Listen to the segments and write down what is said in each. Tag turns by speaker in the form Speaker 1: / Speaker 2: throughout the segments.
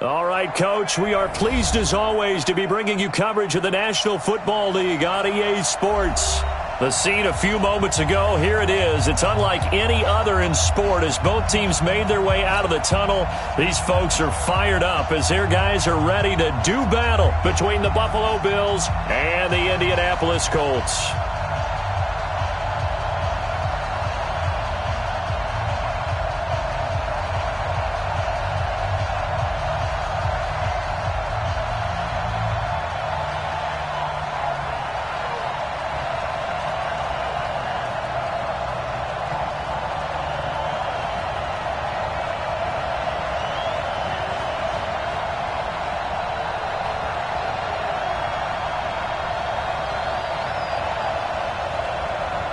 Speaker 1: All right, Coach, we are pleased as always to be bringing you coverage of the National Football League on EA Sports. The scene a few moments ago, here it is. It's unlike any other in sport as both teams made their way out of the tunnel. These folks are fired up as their guys are ready to do battle between the Buffalo Bills and the Indianapolis Colts.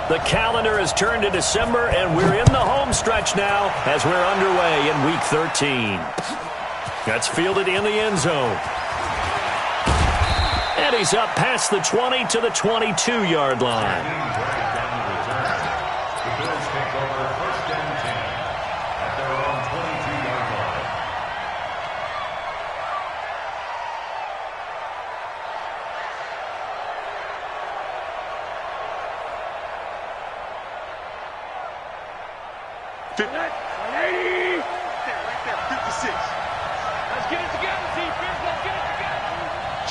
Speaker 1: The calendar has turned to December, and we're in the home stretch now as we're underway in Week 13. That's fielded in the end zone. And he's up past the 20 to the 22-yard line.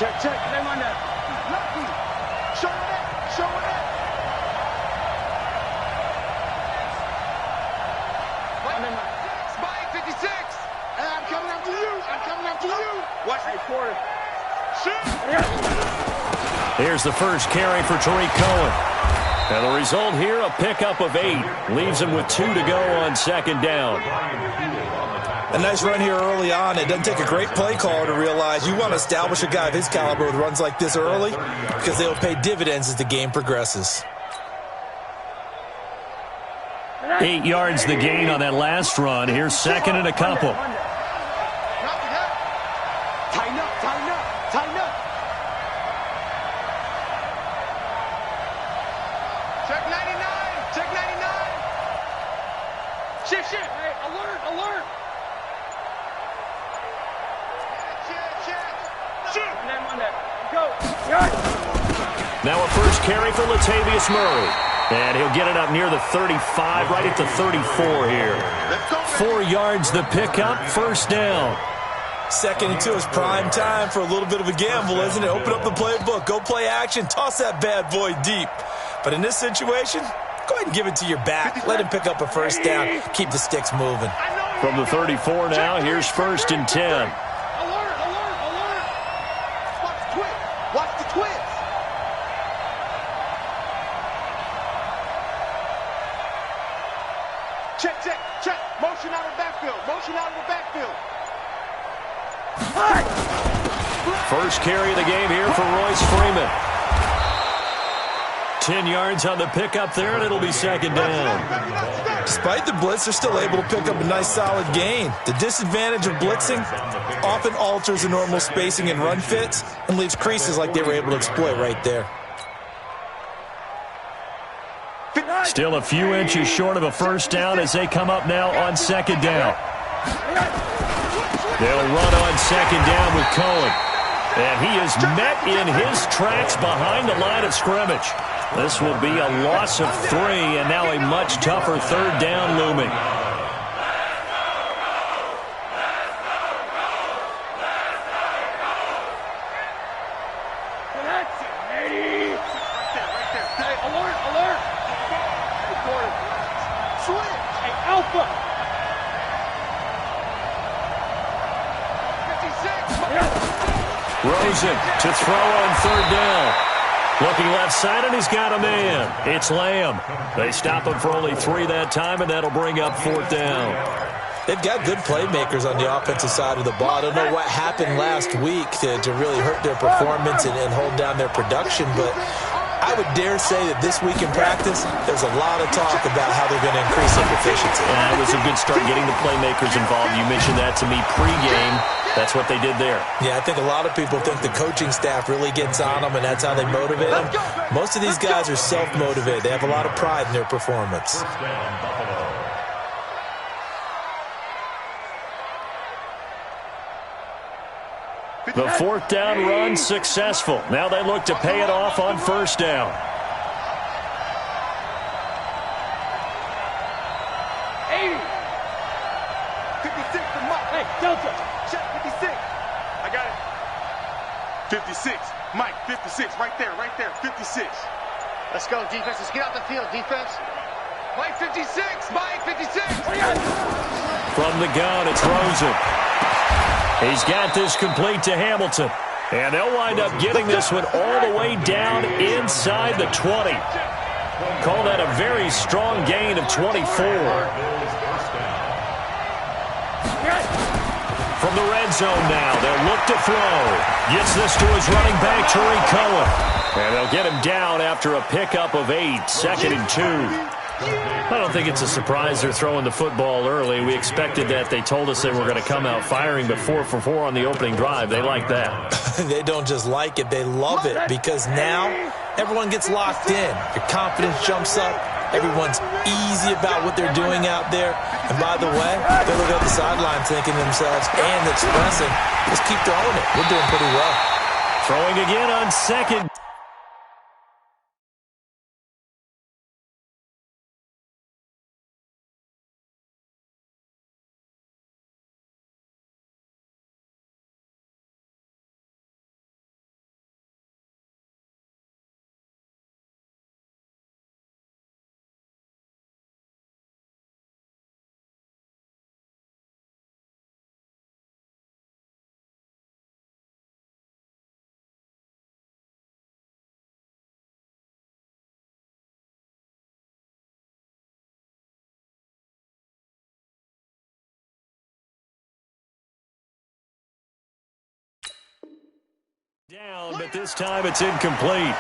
Speaker 2: Check. Name on that. Lucky. Show it. Spike 56. Hey, I'm coming after you. Watch the quarter. Shoot.
Speaker 1: Here's the first carry for Tariq Cohen. And the result here, a pickup of 8. Leaves him with 2 to go on second down.
Speaker 3: A nice run here early on. It doesn't take a great play caller to realize you want to establish a guy of his caliber with runs like this early because they will pay dividends as the game progresses.
Speaker 1: 8 yards the gain on that last run. Here's second and a couple.
Speaker 2: Tighten up. Check 99. Shift. Hey, alert.
Speaker 1: Now a first carry for Latavius Murray. And he'll get it up near the 35, right at the 34 here. 4 yards the pickup, first down.
Speaker 3: Second and 2 is prime time for a little bit of a gamble, isn't it? Open up the playbook, go play action, toss that bad boy deep. But in this situation, go ahead and give it to your back. Let him pick up a first down. Keep the sticks moving.
Speaker 1: From the 34 now, here's first and 10.
Speaker 2: Watch the twist. Check. Motion out of the backfield.
Speaker 1: First carry of the game here for Royce Freeman. 10 yards on the pickup there, and it'll be second down.
Speaker 3: Despite the blitz, they're still able to pick up a nice solid gain. The disadvantage of blitzing often alters the normal spacing and run fits and leaves creases like they were able to exploit right there.
Speaker 1: Still a few inches short of a first down as they come up now on second down. They'll run on second down with Cohen. And he is met in his tracks behind the line of scrimmage. This will be a loss of 3, and now a much tougher third down looming. Rosen to throw on third down. Looking left side, and he's got a man. It's Lamb. They stop him for only 3 that time, and that'll bring up 4th down.
Speaker 3: They've got good playmakers on the offensive side of the ball. I don't know what happened last week to really hurt their performance and hold down their production, but I would dare say that this week in practice, there's a lot of talk about how they're going to increase their efficiency.
Speaker 1: Yeah, it was a good start getting the playmakers involved. You mentioned that to me pregame. That's what they did there.
Speaker 3: Yeah, I think a lot of people think the coaching staff really gets on them, and that's how they motivate them. Most of these guys are self-motivated. They have a lot of pride in their performance.
Speaker 1: The 4th down run successful. Now they look to pay it off on 1st down.
Speaker 2: 80. 56 to Mike. Hey, Delta. Check 56. I got it. 56. Mike, 56. Right there, 56.
Speaker 4: Let's go, defense. Let's get out the field, defense.
Speaker 2: Mike, 56. Mike, 56.
Speaker 1: From the gun, it's Rosen. He's got this complete to Hamilton. And they'll wind up getting this one all the way down inside the 20. Call that a very strong gain of 24. From the red zone now, they'll look to throw. Gets this to his running back, Tariq Cohen. And they'll get him down after a pickup of 8, 2nd and 2. I don't think it's a surprise they're throwing the football early. We expected that. They told us they were going to come out firing, but 4 for 4 on the opening drive. They like that.
Speaker 3: They don't just like it, they love it, because now everyone gets locked in. Your confidence jumps up. Everyone's easy about what they're doing out there. And by the way, they look at the sideline thinking to themselves and expressing, let's keep throwing it. We're doing pretty well.
Speaker 1: Throwing again on 2nd. Down, but this time it's incomplete.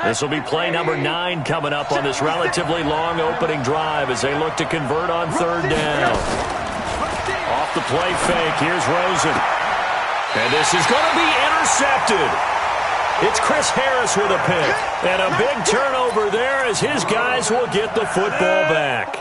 Speaker 1: This will be play number 9 coming up on this relatively long opening drive as they look to convert on 3rd down. Off the play fake, here's Rosen. And this is going to be intercepted. It's Chris Harris with a pick. And a big turnover there as his guys will get the football back.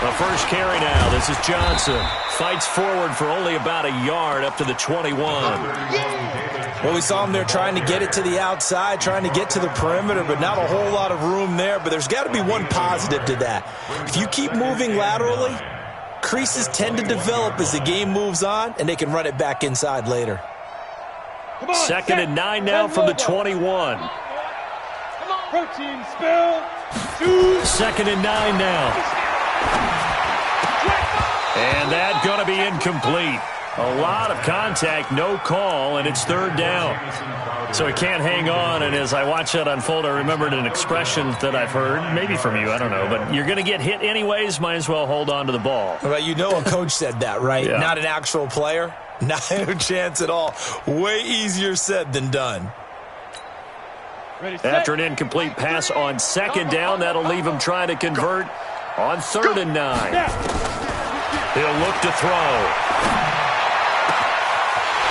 Speaker 1: The first carry now. This is Johnson. Fights forward for only about a yard up to the 21.
Speaker 3: Well, we saw him there trying to get it to the outside, trying to get to the perimeter, but not a whole lot of room there. But there's got to be one positive to that. If you keep moving laterally, creases tend to develop as the game moves on, and they can run it back inside later.
Speaker 1: 2nd and 9 now from the 21.
Speaker 2: Protein spill.
Speaker 1: 2nd and 9 now. And that's going to be incomplete. A lot of contact, no call, and it's 3rd down. So he can't hang on, and as I watch that unfold, I remembered an expression that I've heard, maybe from you, I don't know, but you're going to get hit anyways, might as well hold on to the ball.
Speaker 3: Well, you know a coach said that, right?
Speaker 1: Yeah.
Speaker 3: Not an actual player. Not a chance at all. Way easier said than done.
Speaker 1: After an incomplete pass on 2nd down, that'll leave him trying to convert on 3rd and 9. He'll look to throw.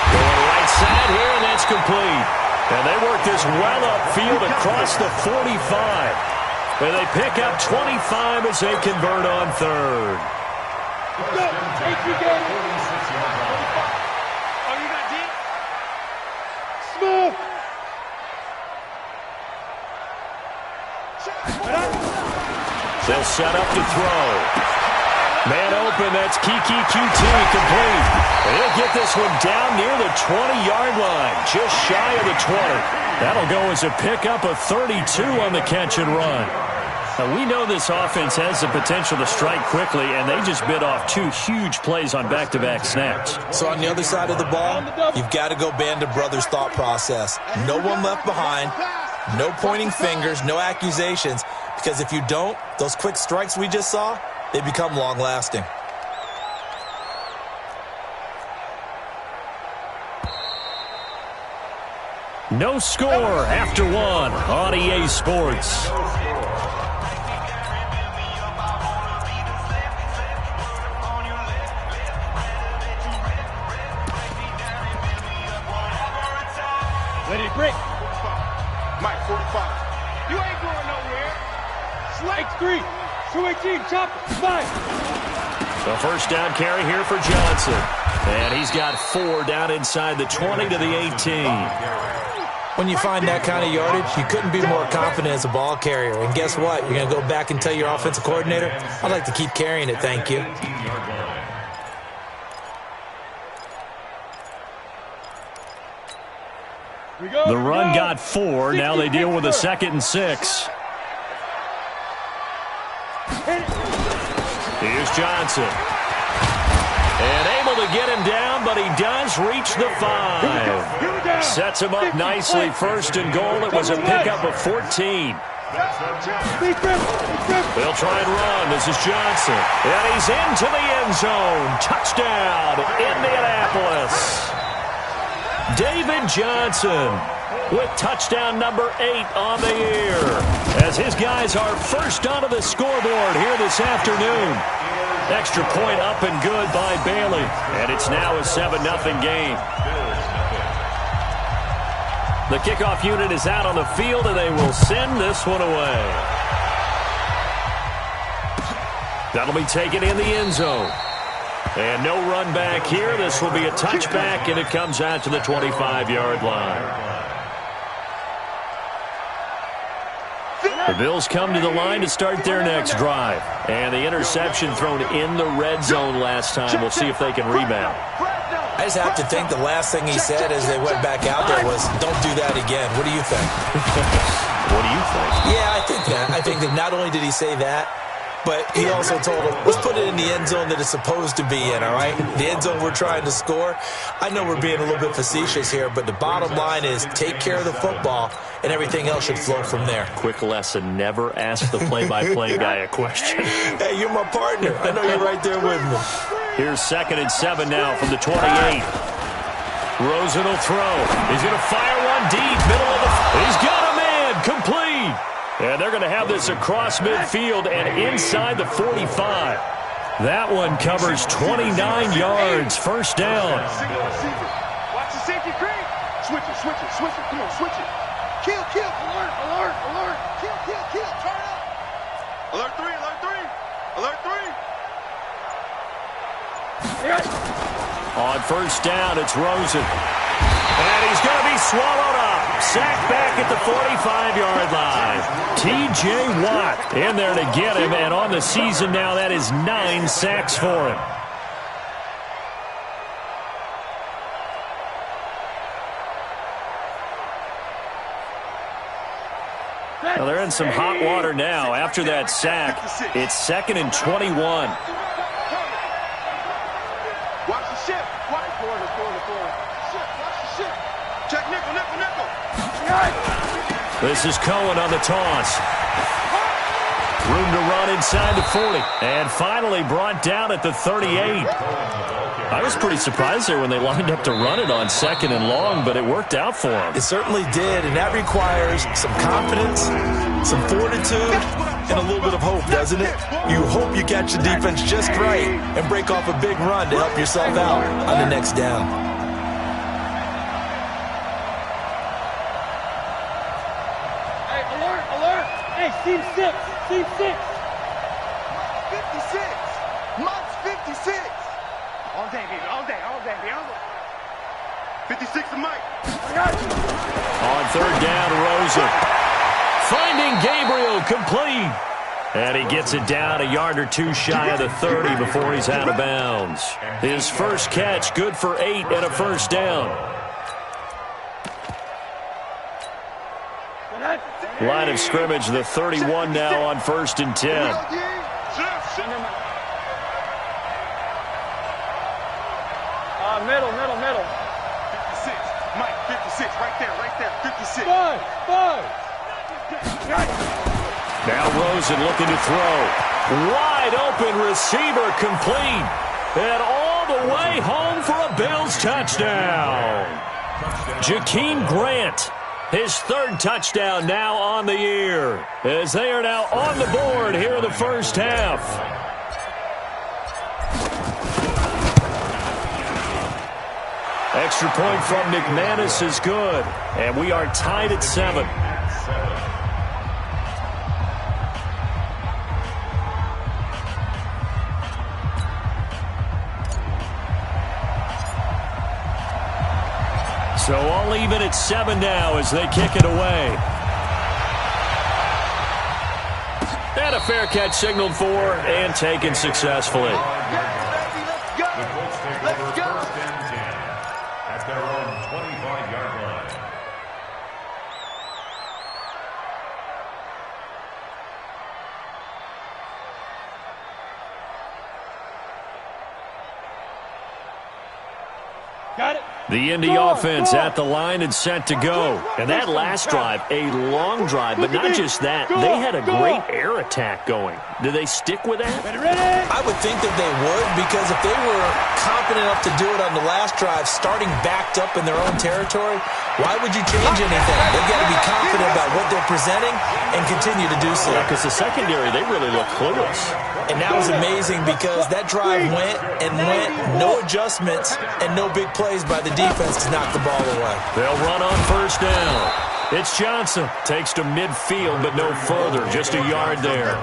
Speaker 1: Going right side here, and that's complete. And they work this well upfield across the 45. And they pick up 25 as they convert on 3rd.
Speaker 2: Smooth.
Speaker 1: They'll set up to throw. Man open, that's Kiki QT complete. And he'll get this one down near the 20-yard line, just shy of the 20. That'll go as a pickup of 32 on the catch and run. Now, we know this offense has the potential to strike quickly, and they just bit off 2 huge plays on back-to-back snaps.
Speaker 3: So on the other side of the ball, you've got to go Band of Brothers thought process. No one left behind, no pointing fingers, no accusations, because if you don't, those quick strikes we just saw, they become long-lasting.
Speaker 1: No score after 1 on EA Sports.
Speaker 2: Ready to break. 45. Mike, 45. You ain't going nowhere. Slide 3. 218, chop it. 5.
Speaker 1: The first down carry here for Johnson. And he's got 4 down inside the 20 to the 18.
Speaker 3: When you find that kind of yardage, you couldn't be more confident as a ball carrier. And guess what? You're going to go back and tell your offensive coordinator, I'd like to keep carrying it, thank you.
Speaker 1: The run got 4. Now they deal with a 2nd and 6. Here's Johnson. And able to get him down, but he does reach the 5. Sets him up nicely. 1st and goal. It was a pickup of 14. They'll try and run. This is Johnson. And he's into the end zone. Touchdown, Indianapolis. David Johnson with touchdown number 8 on the year, as his guys are first onto the scoreboard here this afternoon. Extra point up and good by Bailey, and it's now a 7-0 game. The kickoff unit is out on the field, and they will send this one away. That'll be taken in the end zone. And no run back here. This will be a touchback, and it comes out to the 25-yard line. The Bills come to the line to start their next drive. And the interception thrown in the red zone last time. We'll see if they can rebound.
Speaker 3: I just have to think the last thing he said as they went back out there was, don't do that again. What do you think?
Speaker 1: What do you think?
Speaker 3: Yeah, I think that. I think that not only did he say that, but he also told him, let's put it in the end zone that it's supposed to be in, all right? The end zone we're trying to score. I know we're being a little bit facetious here, but the bottom line is take care of the football, and everything else should flow from there.
Speaker 1: Quick lesson, never ask the play-by-play guy a question.
Speaker 3: Hey, you're my partner. I know you're right there with me.
Speaker 1: Here's 2nd and 7 now from the 28. Rosen will throw. He's going to fire one deep, middle of the... He's got a man, complete. And they're going to have this across midfield and inside the 45. That one covers 29 yards. First down.
Speaker 2: Watch the safety creep. Switch it, switch it, switch it. Come on, switch it. Kill, kill. Alert, alert, alert. Kill, kill, kill. Turn up. Alert 3, alert 3. Alert 3. Yes.
Speaker 1: On first down, it's Rosen. And he's going to be swallowed up. Sacked back at the 45-yard line. T.J. Watt in there to get him. And on the season now, that is 9 sacks for him. Well, they're in some hot water now. After that sack, it's 2nd and 21.
Speaker 2: Watch the ship. Watch the corner. Ship, watch the ship. Check nickel.
Speaker 1: This is Cohen on the toss. Room to run inside the 40. And finally brought down at the 38. I was pretty surprised there when they lined up to run it on 2nd and long, but it worked out for them.
Speaker 3: It certainly did, and that requires some confidence, some fortitude, and a little bit of hope, doesn't it? You hope you catch the defense just right and break off a big run to help yourself out on the next down.
Speaker 2: Team 6. Team 6. 56. Mike's 56. All day, baby. All day. 56 to Mike.
Speaker 1: On third down, Rosen. Finding Gabriel complete. And he gets it down a yard or two shy of the 30 before he's out of bounds. His first catch, good for 8 and a first down. Line of scrimmage, the 31 now on 1st and 10.
Speaker 2: Middle. 56. Mike, 56. Right there. 56.
Speaker 1: Now Rosen looking to throw. Wide open receiver complete. And all the way home for a Bills touchdown. Jakeem Grant, his 3rd touchdown now on the year, as they are now on the board here in the first half. Extra point from McManus is good, and we are tied at 7. So all even at 7 now as they kick it away. And a fair catch signaled for and taken successfully.
Speaker 2: Let's go.
Speaker 5: At their own 25-yard line.
Speaker 2: Got it.
Speaker 1: The Indy offense at the line and set to go. And that last drive, a long drive, but not just that. They had a great air attack going. Do they stick with that?
Speaker 3: I would think that they would, because if they were confident enough to do it on the last drive, starting backed up in their own territory, why would you change anything? They've got to be confident about what they're presenting and continue to do so.
Speaker 1: Because the secondary, they really look clueless.
Speaker 3: And that was amazing because that drive went, no adjustments, and no big plays by the defense to knock the ball away.
Speaker 1: They'll run on first down. It's Johnson. Takes to midfield, but no further. Just a yard there.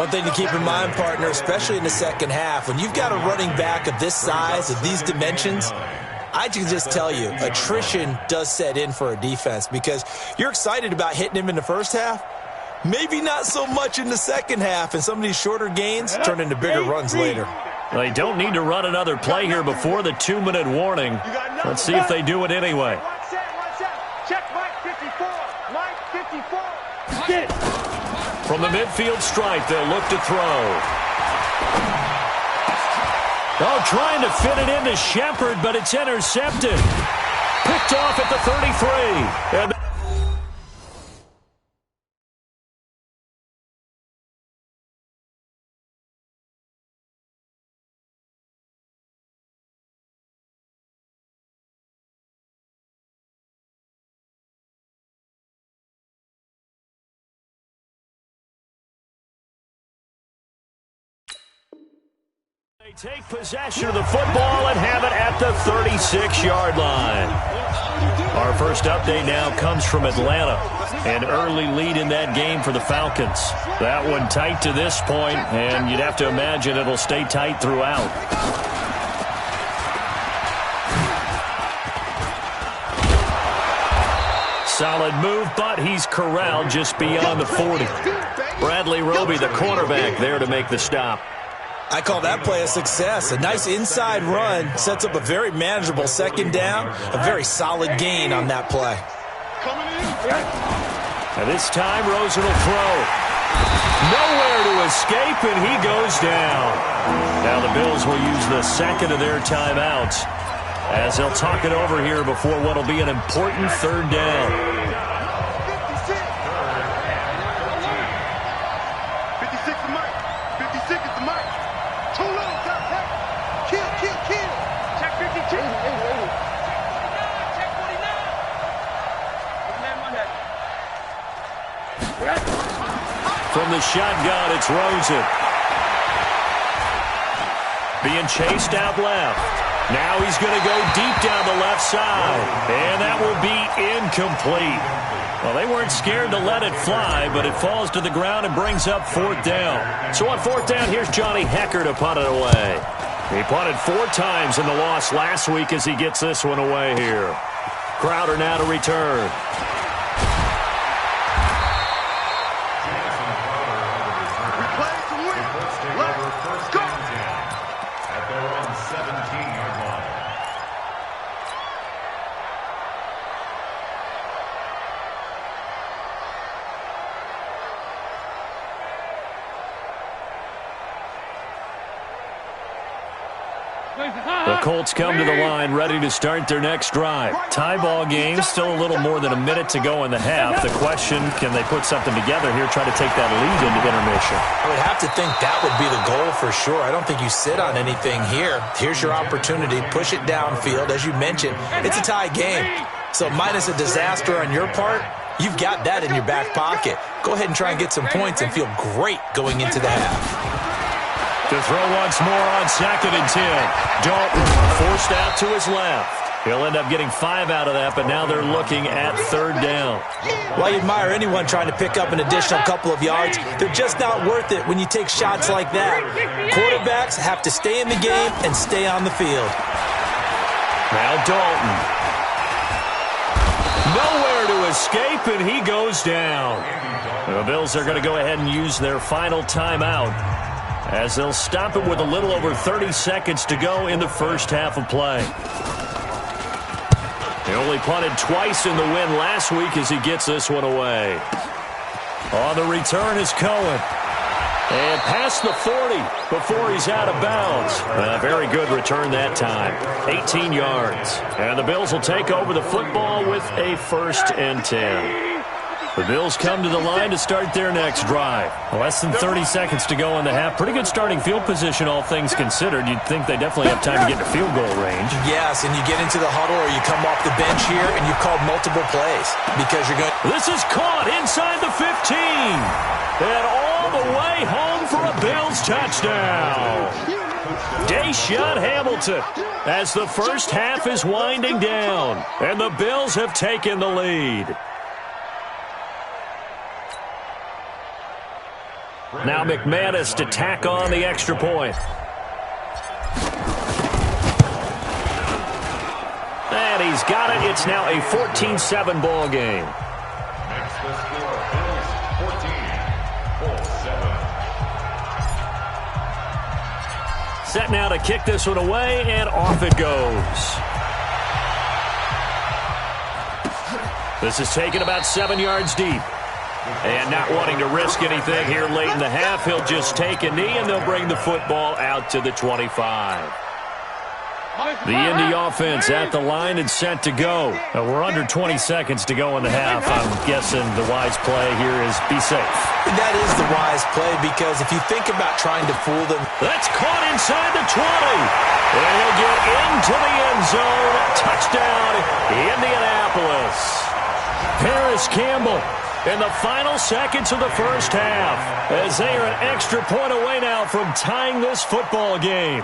Speaker 3: One thing to keep in mind, partner, especially in the second half, when you've got a running back of this size, of these dimensions, I can just tell you, attrition does set in for a defense because you're excited about hitting him in the first half. Maybe not so much in the second half, and some of these shorter gains turn into bigger runs later.
Speaker 1: They don't need to run another play here before the 2-minute warning. Let's see if they do it anyway.
Speaker 2: Check Mike 54. Mike 54. Get it.
Speaker 1: From the midfield stripe, they'll look to throw. Oh, trying to fit it into Shepard, but it's intercepted. Picked off at the 33. And they take possession of the football and have it at the 36-yard line. Our first update now comes from Atlanta. An early lead in that game for the Falcons. That one tight to this point, and you'd have to imagine it'll stay tight throughout. Solid move, but he's corralled just beyond the 40. Bradley Roby, the cornerback, there to make the stop.
Speaker 3: I call that play a success. A nice inside run sets up a very manageable second down, a very solid gain on that play.
Speaker 1: And this time, Rosen will throw. Nowhere to escape, and he goes down. Now the Bills will use the second of their timeouts as they'll talk it over here before what will be an important third down.
Speaker 2: 56 is Mike. 56 is the Mike. Too low. Kill. Check 52. 80. Check 49.
Speaker 1: From the shotgun, it's Rosen. Being chased out left. Now he's going to go deep down the left side. And that will be incomplete. Well, they weren't scared to let it fly, but it falls to the ground and brings up fourth down. So on fourth down, here's Johnny Hecker to punt it away. He punted 4 times in the loss last week as he gets this one away here. Crowder now to return. The Colts come to the line ready to start their next drive. Tie ball game, still a little more than a minute to go in the half. The question, can they put something together here, try to take that lead into intermission?
Speaker 3: I would have to think that would be the goal for sure. I don't think you sit on anything here. Here's your opportunity. Push it downfield. As you mentioned, it's a tie game. So minus a disaster on your part, you've got that in your back pocket. Go ahead and try and get some points and feel great going into the half.
Speaker 1: To throw once more on 2nd and 10. Dalton forced out to his left. He'll end up getting 5 out of that, but now they're looking at 3rd down.
Speaker 3: Well, you admire anyone trying to pick up an additional couple of yards. They're just not worth it when you take shots like that. Quarterbacks have to stay in the game and stay on the field.
Speaker 1: Now Dalton. Nowhere to escape, and he goes down. The Bills are going to go ahead and use their final timeout, as they'll stop it with a little over 30 seconds to go in the first half of play. He only punted twice in the win last week as he gets this one away. On the return is Cohen. And past the 40 before he's out of bounds. A very good return that time. 18 yards. And the Bills will take over the football with a 1st and 10. The Bills come to the line to start their next drive. Less than 30 seconds to go in the half. Pretty good starting field position, all things considered. You'd think they definitely have time to get to field goal range.
Speaker 3: Yes, and you get into the huddle or you come off the bench here and you've called multiple plays because you're going.
Speaker 1: This is caught inside the 15. And all the way home for a Bills touchdown. Deshaun Hamilton as the first half is winding down. And the Bills have taken the lead. Now McManus to tack on the extra point. And he's got it. It's now a 14-7 ball game.
Speaker 5: Makes the score Bills 14, Colts 7.
Speaker 1: Set now to kick this one away, and off it goes. This is taken about 7 yards deep. And not wanting to risk anything here late in the half, he'll just take a knee, and they'll bring the football out to the 25. The Indy offense at the line and set to go. We're under 20 seconds to go in the half. I'm guessing the wise play here is be safe.
Speaker 3: That is the wise play, because if you think about trying to fool them.
Speaker 1: That's caught inside the 20. And he'll get into the end zone. Touchdown, Indianapolis. Paris Campbell in the final seconds of the first half, as they are an extra point away now from tying this football game.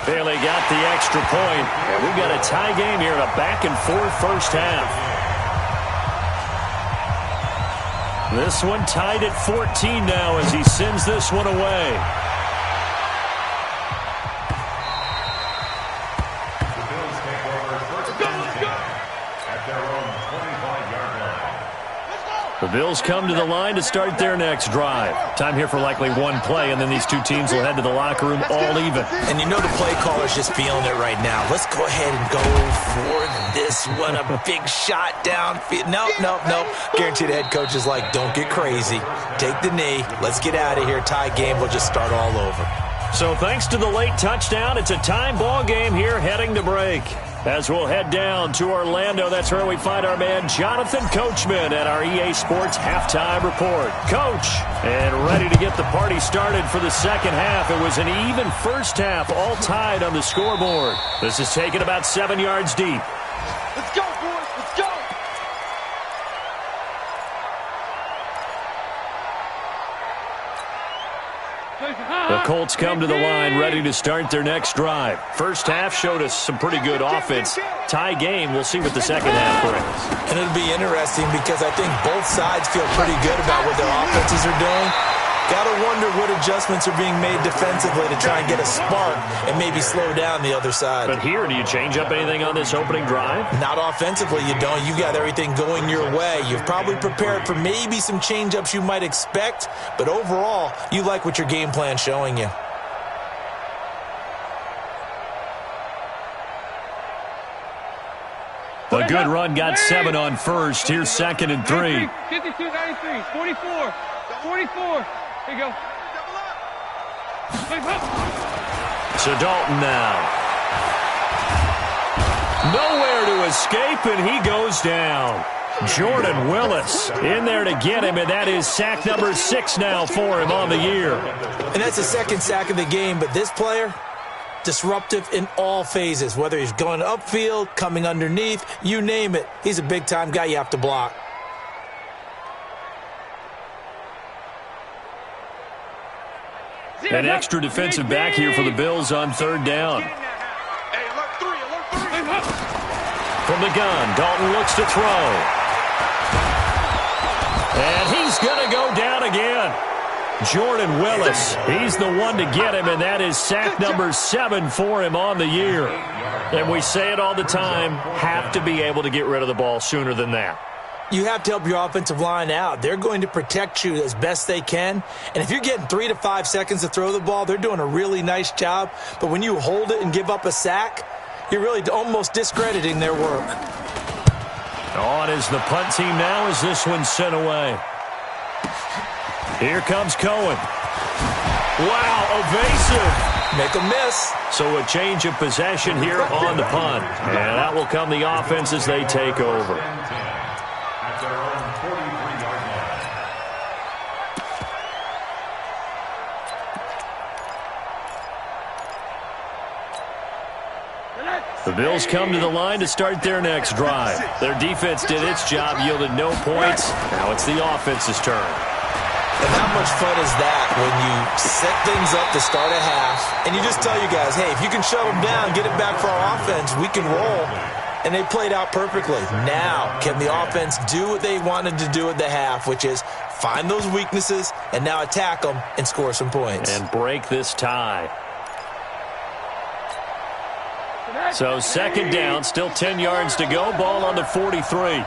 Speaker 1: Bailey got the extra point, and we've got a tie game here in a back-and-forth first half. This one tied at 14 now as he sends this one away. The Bills come to the line to start their next drive. Time here for likely one play, and then these two teams will head to the locker room all even.
Speaker 3: And you know the play caller's just feeling it right now. Let's go ahead and go for this one. A big shot downfield. Nope. Guaranteed the head coach is like, don't get crazy. Take the knee. Let's get out of here. Tie game. We'll just start all over.
Speaker 1: So thanks to the late touchdown, it's a time ball game here heading to break. As we'll head down to Orlando, that's where we find our man Jonathan Coachman at our EA Sports Halftime Report. Coach, and ready to get the party started for the second half. It was an even first half, all tied on the scoreboard. This is taken about 7 yards deep.
Speaker 2: Let's go, boys. Let's go.
Speaker 1: The Colts come to the line ready to start their next drive. First half showed us some pretty good offense. Tie game, we'll see what the second half brings.
Speaker 3: And it'll be interesting because I think both sides feel pretty good about what their offenses are doing. Got to wonder what adjustments are being made defensively to try and get a spark and maybe slow down the other side.
Speaker 1: But here, do you change up anything on this opening drive?
Speaker 3: Not offensively, you don't. You got everything going your way. You've probably prepared for maybe some change-ups you might expect, but overall, you like what your game plan's showing you.
Speaker 1: A good run got 7 on first. Here's 2nd and 3.
Speaker 6: 52, 93, 44. Here you go.
Speaker 1: So Dalton now. Nowhere to escape, and he goes down. Jordan Willis in there to get him, and that is sack number 6 now for him on the year.
Speaker 3: And that's the second sack of the game, but this player, disruptive in all phases, whether he's going upfield, coming underneath, you name it. He's a big-time guy you have to block.
Speaker 1: An extra defensive back here for the Bills on 3rd down. From the gun, Dalton looks to throw. And he's going to go down again. Jordan Willis, he's the one to get him, and that is sack number 7 for him on the year. And we say it all the time, have to be able to get rid of the ball sooner than that.
Speaker 3: You have to help your offensive line out. They're going to protect you as best they can. And if you're getting 3 to 5 seconds to throw the ball, they're doing a really nice job. But when you hold it and give up a sack, you're really almost discrediting their work.
Speaker 1: On is the punt team now as this one's sent away. Here comes Cohen. Wow, evasive.
Speaker 3: Make a miss.
Speaker 1: So a change of possession here on the punt. And that will come the offense as they take over. The Bills come to the line to start their next drive. Their defense did its job, yielded no points. Now it's the offense's turn.
Speaker 3: And how much fun is that when you set things up to start a half, and you just tell you guys, hey, if you can shut them down, get it back for our offense, we can roll. And they played out perfectly. Now, can the offense do what they wanted to do at the half, which is find those weaknesses and now attack them and score some points.
Speaker 1: And break this tie. So 2nd down, still 10 yards to go. Ball on the 43.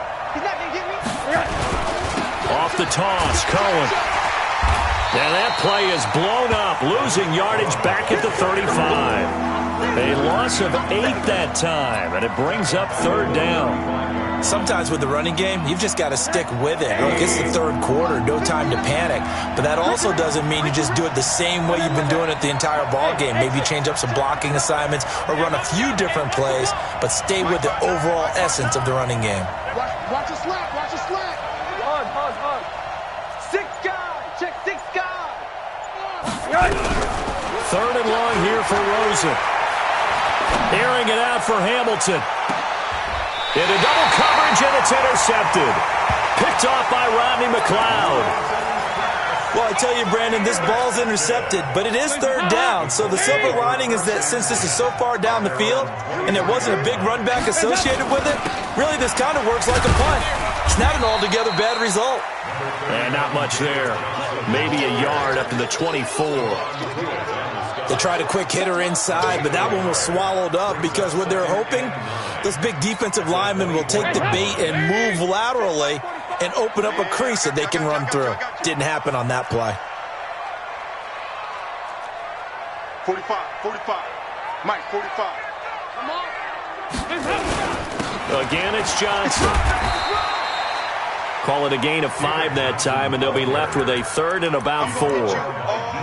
Speaker 1: Off the toss, Cohen. And that play is blown up, losing yardage back at the 35. A loss of 8 that time, and it brings up 3rd down.
Speaker 3: Sometimes with the running game, you've just got to stick with it. Look, it's the 3rd quarter, no time to panic. But that also doesn't mean you just do it the same way you've been doing it the entire ball game. Maybe change up some blocking assignments or run a few different plays, but stay with the overall essence of the running game.
Speaker 2: Watch the slack, watch the slack. Hard. 6 guys, check 6 guys.
Speaker 1: 3rd and long here for Rosen. Airing it out for Hamilton. Into double coverage, and it's intercepted. Picked off by Rodney McLeod.
Speaker 3: Well, I tell you, Brandon, this ball's intercepted, but it is 3rd down. So the silver lining is that since this is so far down the field and there wasn't a big run back associated with it, really this kind of works like a punt. It's not an altogether bad result.
Speaker 1: And not much there. Maybe a yard up to the 24.
Speaker 3: They tried a quick hitter inside, but that one was swallowed up because what they're hoping, those big defensive linemen will take the bait and move laterally and open up a crease that they can run through. Didn't happen on that play.
Speaker 2: 45. Mike, 45.
Speaker 1: Again, it's Johnson. Call it a gain of 5 that time, and they'll be left with a 3rd and about 4.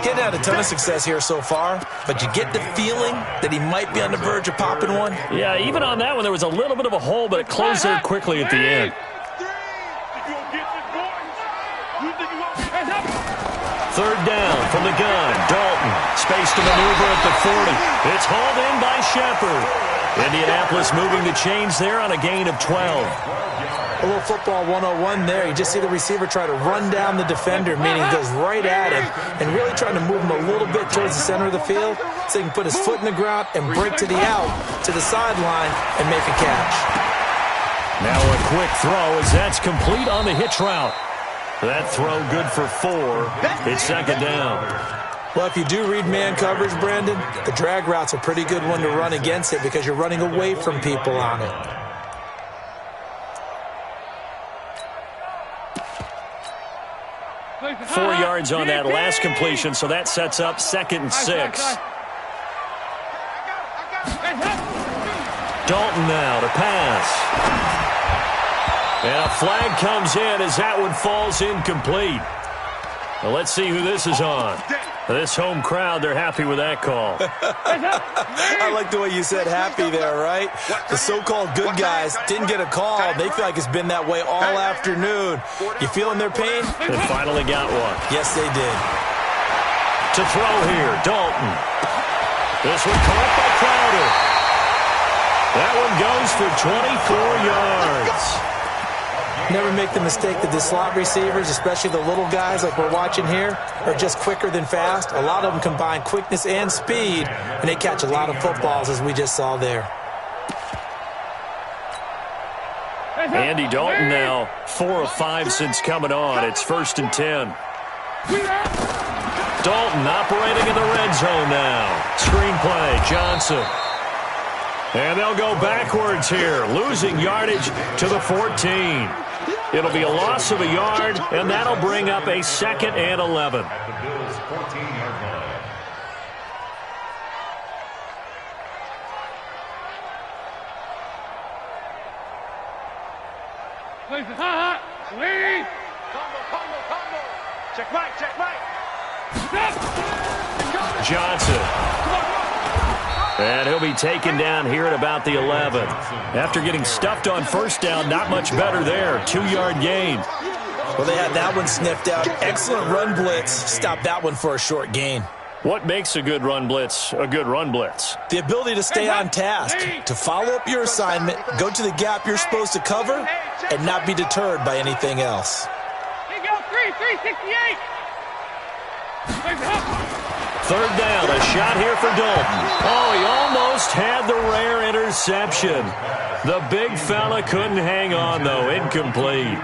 Speaker 3: Getting had a ton of success here so far, but you get the feeling that he might be on the verge of popping one.
Speaker 1: Yeah, even on that one, there was a little bit of a hole, but it closed there quickly at the end. 3rd down from the gun. Dalton, space to maneuver at the 40. It's hauled in by Shepard. Indianapolis moving the chains there on a gain of 12.
Speaker 3: A little football 101 there. You just see the receiver try to run down the defender, meaning he goes right at him and really trying to move him a little bit towards the center of the field so he can put his foot in the ground and break to the out, to the sideline, and make a catch.
Speaker 1: Now a quick throw as that's complete on the hitch route. That throw good for 4. It's 2nd down.
Speaker 3: Well, if you do read man coverage, Brandon, the drag route's a pretty good one to run against it because you're running away from people on it.
Speaker 1: Four yards on that last completion, so that sets up 2nd and 6. Dalton now to pass. And a flag comes in as that one falls incomplete. Well, let's see who this is on. This home crowd, they're happy with that call.
Speaker 3: I like the way you said happy there, right? The so-called good guys didn't get a call. They feel like it's been that way all afternoon. You feeling their pain?
Speaker 1: They finally got one.
Speaker 3: Yes, they did.
Speaker 1: To throw here, Dalton. This one caught by Crowder. That one goes for 24 yards.
Speaker 3: Never make the mistake that the slot receivers, especially the little guys like we're watching here, are just quicker than fast. A lot of them combine quickness and speed, and they catch a lot of footballs, as we just saw there.
Speaker 1: Andy Dalton now 4 of 5 since coming on. It's 1st and 10. Dalton operating in the red zone now. Screenplay, Johnson. And they'll go backwards here, losing yardage to the 14. It'll be a loss of a yard, and that'll bring up a 2nd and 11.
Speaker 5: At the Bills' 14-yard line.
Speaker 2: Lead. Combo. Check Mike.
Speaker 1: Johnson. And he'll be taken down here at about the 11. After getting stuffed on 1st down, not much better there. 2-yard gain.
Speaker 3: Well, they had that one sniffed out. Excellent run blitz. Stop that one for a short gain.
Speaker 1: What makes a good run blitz a good run blitz?
Speaker 3: The ability to stay on task, to follow up your assignment, go to the gap you're supposed to cover, and not be deterred by anything else.
Speaker 2: Here you go, 368.
Speaker 1: 3rd down, a shot here for Dalton. Oh, he almost had the rare interception. The big fella couldn't hang on, though. Incomplete.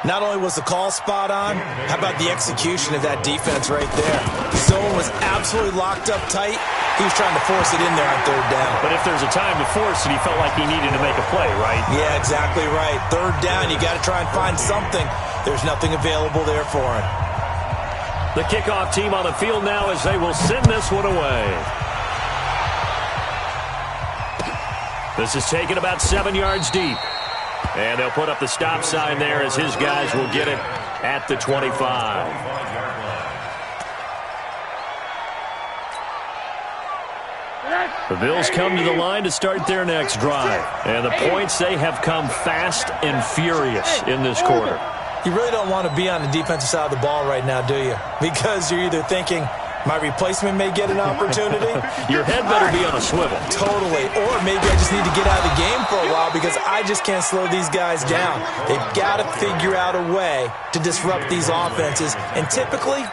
Speaker 3: Not only was the call spot on, how about the execution of that defense right there? Zone was absolutely locked up tight. He was trying to force it in there on 3rd down.
Speaker 1: But if there's a time to force it, he felt like he needed to make a play, right?
Speaker 3: Yeah, exactly right. 3rd down, you got to try and find something. There's nothing available there for him.
Speaker 1: The kickoff team on the field now as they will send this one away. This is taken about 7 yards deep. And they'll put up the stop sign there as his guys will get it at the 25. The Bills come to the line to start their next drive. And the points, they have come fast and furious in this quarter.
Speaker 3: You really don't want to be on the defensive side of the ball right now, do you? Because you're either thinking, my replacement may get an opportunity.
Speaker 1: Your head better be on a swivel.
Speaker 3: Totally. Or maybe I just need to get out of the game for a while because I just can't slow these guys down. They've got to figure out a way to disrupt these offenses. And typically,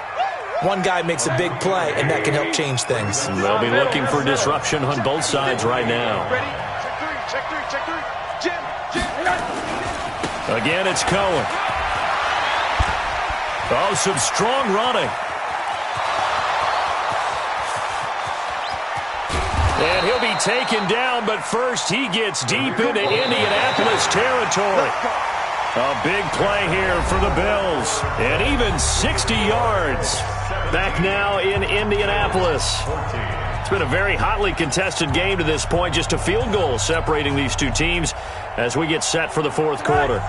Speaker 3: one guy makes a big play, and that can help change things.
Speaker 1: They'll be looking for disruption on both sides right now.
Speaker 2: Ready? Check three. Jim.
Speaker 1: Again, it's Cohen. Oh, some strong running. And he'll be taken down, but first he gets deep into Indianapolis territory. A big play here for the Bills. And even 60 yards. Back now in Indianapolis. It's been a very hotly contested game to this point. Just a field goal separating these two teams as we get set for the 4th quarter.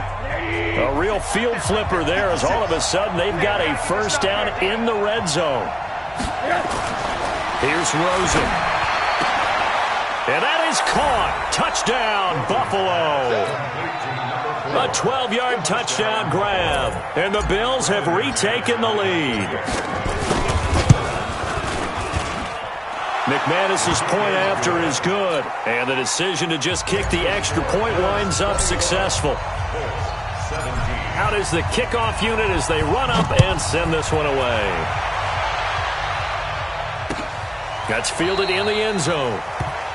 Speaker 1: A real field flipper there as all of a sudden they've got a 1st down in the red zone. Here's Rosen. And that is caught. Touchdown, Buffalo. A 12-yard touchdown grab. And the Bills have retaken the lead. McManus's point after is good. And the decision to just kick the extra point winds up successful. Out is the kickoff unit as they run up and send this one away. That's fielded in the end zone.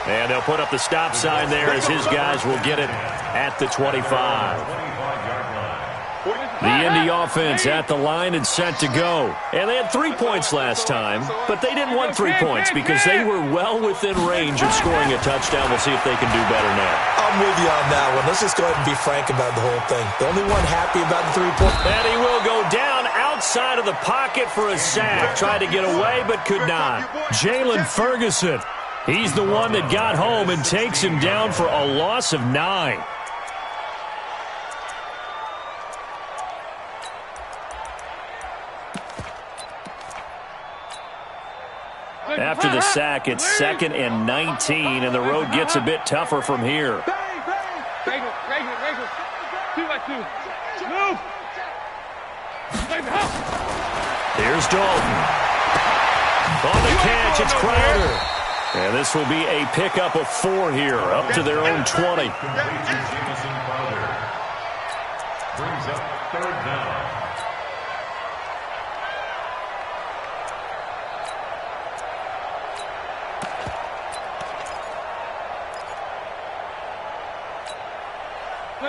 Speaker 1: And they'll put up the stop sign there as his guys will get it at the 25. The Indy offense at the line and set to go. And they had 3 points last time, but they didn't want 3 points because they were well within range of scoring a touchdown. We'll see if they can do better now.
Speaker 3: I'm with you on that one. Let's just go ahead and be frank about the whole thing. The only one happy about the 3-point.
Speaker 1: And he will go down outside of the pocket for a sack. Tried to get away, but could not. Jalen Ferguson. He's the one that got home and takes him down for a loss of 9. After the sack, it's 2nd and 19, and the road gets a bit tougher from here. Here's Dalton. On the catch, it's Crowder. And this will be a pickup of 4 here, up to their own 20.
Speaker 5: Brings up 3rd down.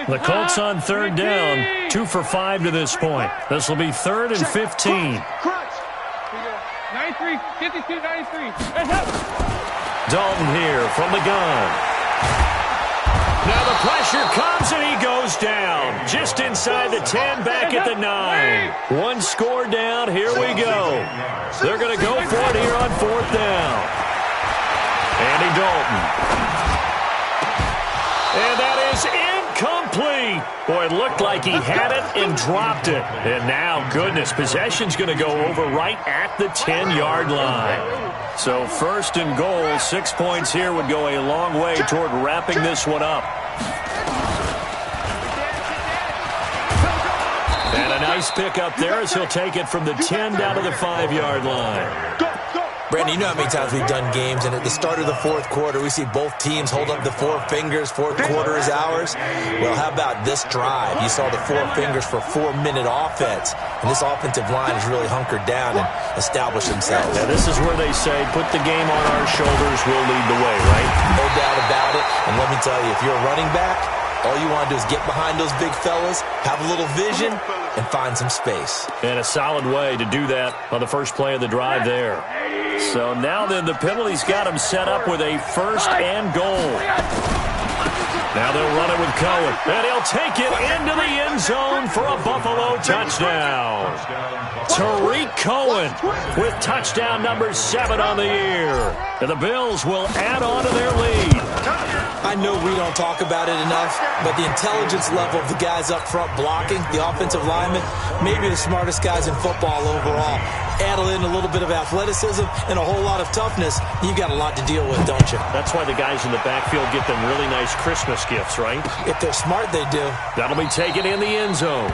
Speaker 1: The Colts on 3rd down, 2 for 5 to this point. This will be 3rd and 15.
Speaker 6: 93, 52, 93.
Speaker 1: Dalton here from the gun. Now the pressure comes and he goes down. Just inside the 10, back at the 9. 1 score down, here we go. They're going to go for it here on 4th down. Andy Dalton. And that is incomplete. Boy, it looked like he had it and dropped it. And now, goodness, possession's going to go over right at the 10-yard line. So 1st and goal, 6 points here would go a long way toward wrapping this one up. And a nice pick up there as he'll take it from the 10 down to the 5-yard line.
Speaker 3: Brandon, you know how many times we've done games, and at the start of the 4th quarter, we see both teams hold up the 4 fingers, 4th quarter is ours. Well, how about this drive? You saw the 4 fingers for 4-minute offense, and this offensive line has really hunkered down and established themselves.
Speaker 1: Now, this is where they say, put the game on our shoulders, we'll lead the way, right?
Speaker 3: No doubt about it, and let me tell you, if you're a running back, all you want to do is get behind those big fellas, have a little vision, and find some space.
Speaker 1: And a solid way to do that on the first play of the drive there. So now then the penalty's got him set up with a 1st and goal. Now they'll run it with Cohen. And he'll take it into the end zone for a Buffalo touchdown. Tariq Cohen with touchdown number 7 on the year. And the Bills will add on to their lead.
Speaker 3: I know we don't talk about it enough, but the intelligence level of the guys up front blocking, the offensive linemen, maybe the smartest guys in football overall. Add in a little bit of athleticism and a whole lot of toughness, you've got a lot to deal with, don't you?
Speaker 1: That's why the guys in the backfield get them really nice Christmas gifts, right?
Speaker 3: If they're smart, they do.
Speaker 1: That'll be taken in the end zone.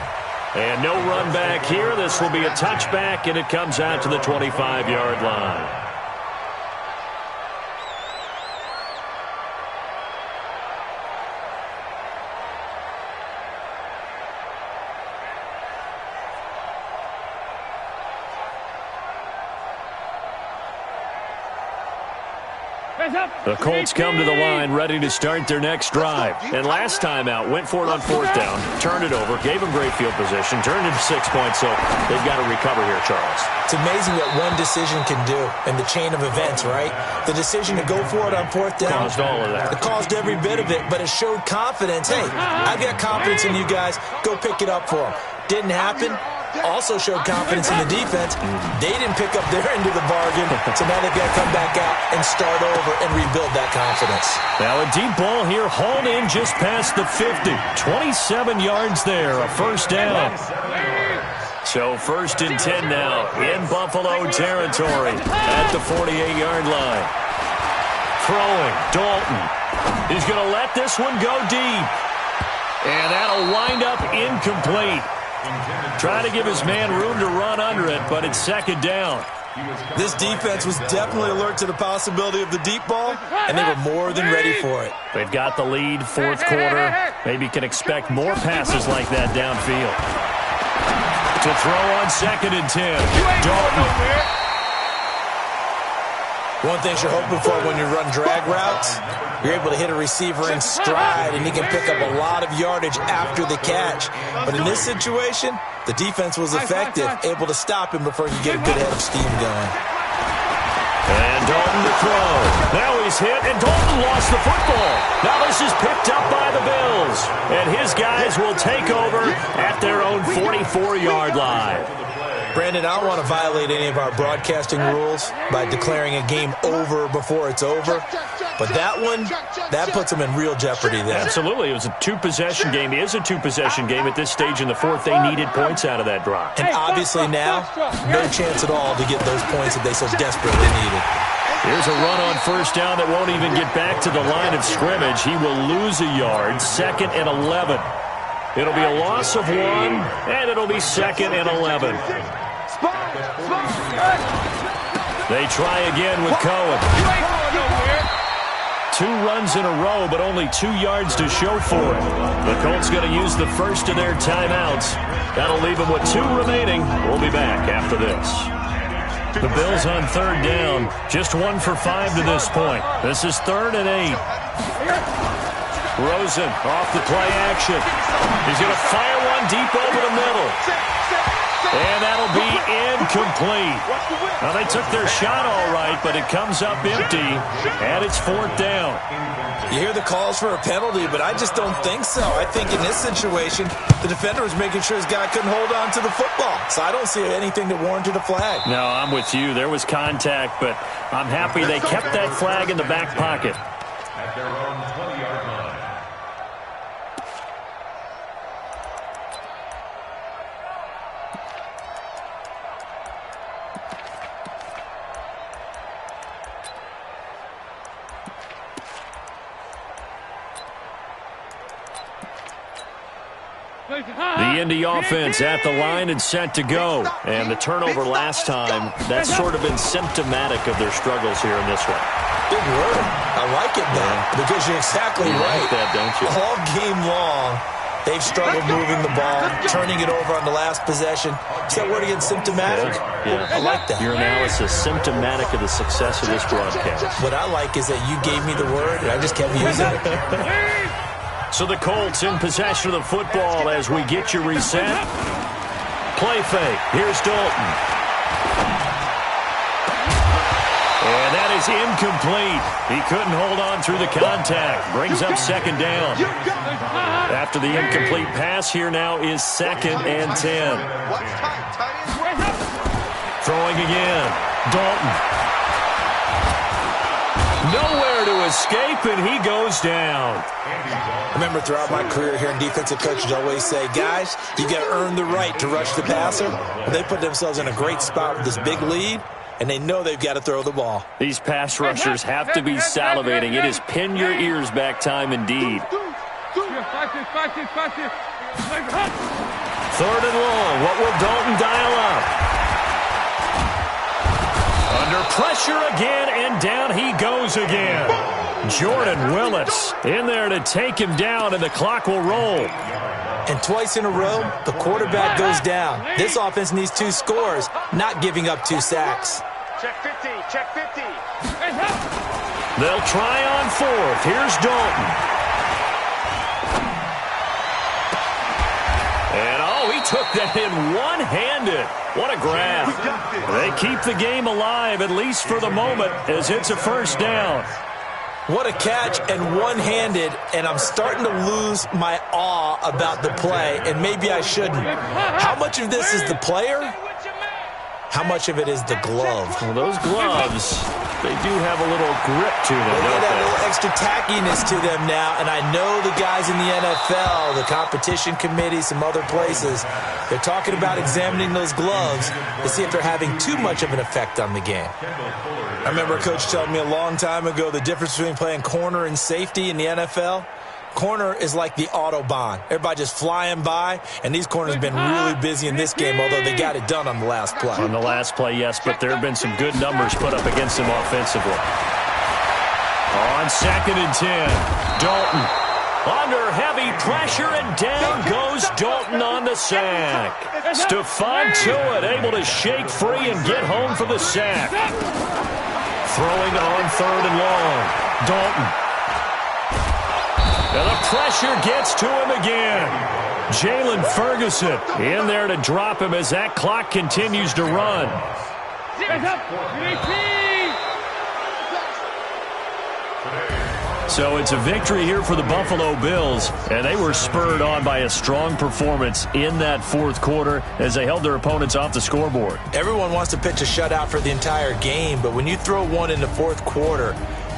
Speaker 1: And no run back here. This will be a touchback, and it comes out to the 25-yard line. The Colts come to the line ready to start their next drive. And last time out, went for it on 4th down, turned it over, gave them great field position, turned it to 6 points, so they've got to recover here, Charles.
Speaker 3: It's amazing what one decision can do in the chain of events, right? The decision to go for it on 4th down.
Speaker 1: Caused all of that.
Speaker 3: It caused every bit of it, but it showed confidence. Hey, I've got confidence in you guys. Go pick it up for them. Didn't happen. Also showed confidence in the defense. They didn't pick up their end of the bargain, so now they've got to come back out and start over and rebuild that confidence.
Speaker 1: Now a deep ball here, hauled in just past the 50. 27 yards there, a 1st down. So 1st and 10 now in Buffalo territory at the 48-yard line. Throwing, Dalton. He's going to let this one go deep. And that'll wind up incomplete. Trying to give his man room to run under it, but it's 2nd down.
Speaker 3: This defense was definitely alert to the possibility of the deep ball, and they were more than ready for it.
Speaker 1: They've got the lead, 4th quarter. Maybe can expect more passes like that downfield. To throw on 2nd and 10. Dalton.
Speaker 3: One thing you're hoping for when you run drag routes, you're able to hit a receiver in stride, and he can pick up a lot of yardage after the catch. But in this situation, the defense was effective, able to stop him before he could get a good head of steam going.
Speaker 1: And Dalton to throw. Now he's hit, and Dalton lost the football. Now this is picked up by the Bills. And his guys will take over at their own 44-yard line.
Speaker 3: Brandon, I don't want to violate any of our broadcasting rules by declaring a game over before it's over. But that one, that puts them in real jeopardy there.
Speaker 1: Absolutely. It was a 2-possession game. It is a 2-possession game at this stage in the 4th. They needed points out of that drive.
Speaker 3: And obviously now, no chance at all to get those points that they so desperately needed.
Speaker 1: Here's a run on first down that won't even get back to the line of scrimmage. He will lose a yard, 2nd and 11. It'll be a loss of 1, and it'll be 2nd and 11. They try again with Cohen. 2 runs in a row, but only 2 yards to show for it. The Colts going to use the first of their timeouts. That'll leave them with 2 remaining. We'll be back after this. The Bills on 3rd down. Just 1 for 5 to this point. This is 3rd and 8. Rosen off the play action. He's going to fire one deep over the middle. And that'll be incomplete. Now, they took their shot all right, but it comes up empty, and it's 4th down.
Speaker 3: You hear the calls for a penalty, but I just don't think so. I think in this situation, the defender was making sure his guy couldn't hold on to the football. So I don't see anything that warranted a flag.
Speaker 1: No, I'm with you. There was contact, but I'm happy they kept that flag in the back pocket.
Speaker 5: At their own 20-yard line.
Speaker 1: The Indy offense at the line and set to go. And the turnover last time, that's sort of been symptomatic of their struggles here in this one.
Speaker 3: Big word. I like it, man, because you're exactly right.
Speaker 1: Like that, don't you?
Speaker 3: All game long, they've struggled moving the ball, turning it over on the last possession. Is that word again, symptomatic?
Speaker 1: Yeah.
Speaker 3: I like that.
Speaker 1: Your analysis symptomatic of the success of this broadcast.
Speaker 3: What I like is that you gave me the word, and I just kept using it.
Speaker 1: So the Colts in possession of the football as we get you reset. Play fake. Here's Dalton. And that is incomplete. He couldn't hold on through the contact. Brings up 2nd down. After the incomplete pass, here now is 2nd and 10. Throwing again. Dalton. Nowhere to escape, and he goes down.
Speaker 3: I remember throughout my career hearing defensive coaches always say, guys, you got to earn the right to rush the passer. And they put themselves in a great spot with this big lead, and they know they've got to throw the ball.
Speaker 1: These pass rushers have to be salivating. It is pin your ears back time indeed. 3rd and long. What will Dalton dial up? Under pressure again, and down he goes again. Jordan Willis in there to take him down, and the clock will roll.
Speaker 3: And twice in a row, the quarterback goes down. This offense needs 2 scores, not giving up 2 sacks.
Speaker 4: Check 50, check 50.
Speaker 1: They'll try on 4th. Here's Dalton. And, he took that in one-handed. What a grab. They keep the game alive, at least for the moment, as it's a 1st down.
Speaker 3: What a catch, and one-handed, and I'm starting to lose my awe about the play, and maybe I shouldn't. How much of this is the player? How much of it is the glove?
Speaker 1: Well, those gloves, they do have a little grip to them,
Speaker 3: They
Speaker 1: don't
Speaker 3: got a
Speaker 1: they?
Speaker 3: little extra tackiness to them now, and I know the guys in the NFL, the competition committee, some other places, they're talking about examining those gloves to see if they're having too much of an effect on the game. I remember a coach telling me a long time ago the difference between playing corner and safety in the NFL. Corner is like the Autobahn. Everybody just flying by, and these corners have been really busy in this game, although they got it done on the last play.
Speaker 1: On the last play, yes, but there have been some good numbers put up against them offensively. On 2nd and 10, Dalton under heavy pressure, and down goes Dalton on the sack. Stephon Tuitt able to shake free and get home for the sack. Throwing on 3rd and long, Dalton. And the pressure gets to him again. Jalen Ferguson in there to drop him as that clock continues to run. So it's a victory here for the Buffalo Bills, and they were spurred on by a strong performance in that 4th quarter as they held their opponents off the scoreboard.
Speaker 3: Everyone wants to pitch a shutout for the entire game, but when you throw one in the 4th quarter,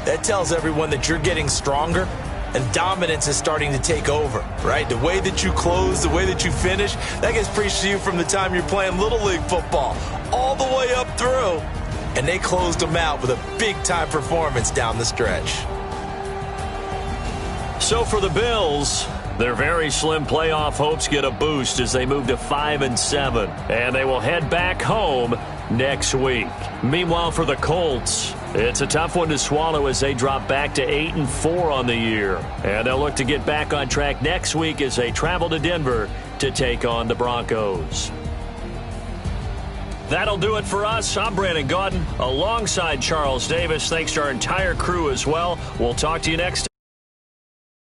Speaker 3: that tells everyone that you're getting stronger and dominance is starting to take over, right? The way that you close, the way that you finish, that gets preached to you from the time you're playing Little League football all the way up through. and they closed them out with a big-time performance down the stretch.
Speaker 1: So for the Bills, their very slim playoff hopes get a boost as they move to 5-7, and they will head back home next week. Meanwhile, for the Colts, it's a tough one to swallow as they drop back to 8-4 on the year, and they'll look to get back on track next week as they travel to Denver to take on the Broncos. That'll do it for us. I'm Brandon Gaudin alongside Charles Davis. Thanks to our entire crew as well. We'll talk to you next time.